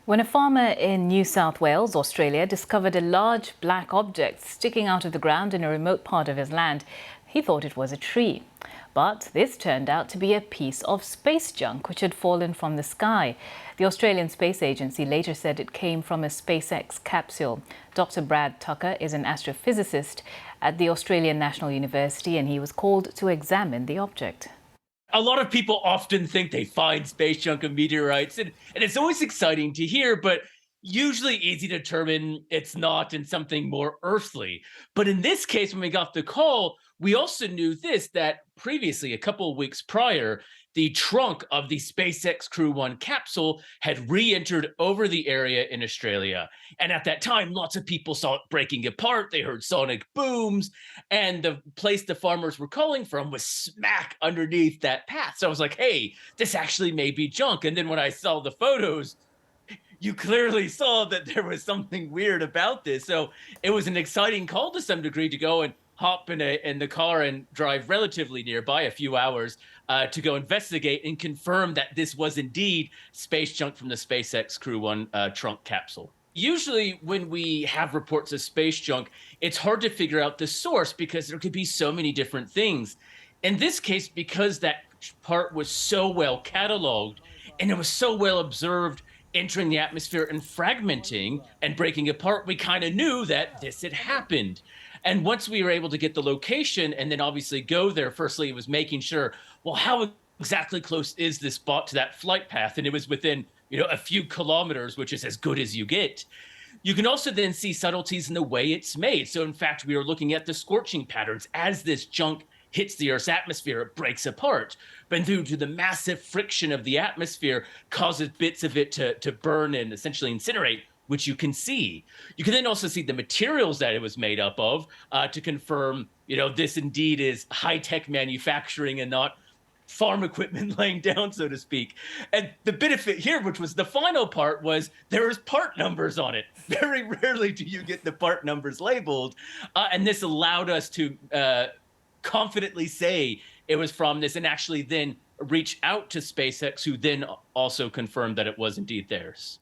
When a farmer in New South Wales, Australia, discovered a large black object sticking out of the ground in a remote part of his land, he thought it was a tree. But this turned out to be a piece of space junk which had fallen from the sky. The Australian Space Agency later said it came from a SpaceX capsule. Dr. Brad Tucker is an astrophysicist at the Australian National University, and he was called to examine the object. A lot of people often think they find space junk and meteorites, and it's always exciting to hear, but usually easy to determine it's not in something more earthly. But in this case, when we got the call, we also knew this that previously, a couple of weeks prior, the trunk of the SpaceX Crew 1 capsule had re entered over the area in Australia. And at that time, lots of people saw it breaking apart. They heard sonic booms, and the place the farmers were calling from was smack underneath that path. So I was like, hey, this actually may be junk. And then when I saw the photos, you clearly saw that there was something weird about this. So it was an exciting call to some degree to go and hop in the car and drive relatively nearby, a few hours, to go investigate and confirm that this was indeed space junk from the SpaceX Crew 1 trunk capsule. Usually, when we have reports of space junk, it's hard to figure out the source because there could be so many different things. In this case, because that part was so well cataloged and it was so well observed entering the atmosphere and fragmenting and breaking apart, we kind of knew that this had happened. And once we were able to get the location and then obviously go there, firstly, it was making sure, well, how exactly close is this spot to that flight path? And it was within, a few kilometers, which is as good as you get. You can also then see subtleties in the way it's made. So, in fact, we were looking at the scorching patterns as this junk hits the Earth's atmosphere, it breaks apart. But due to the massive friction of the atmosphere, causes bits of it to burn and essentially incinerate, which you can see. You can then also see the materials that it was made up of to confirm, this indeed is high-tech manufacturing and not farm equipment laying down, so to speak. And the benefit here, which was the final part, was there is part numbers on it. Very rarely do you get the part numbers labeled. And this allowed us to confidently say it was from this and actually then reach out to SpaceX, who then also confirmed that it was indeed theirs.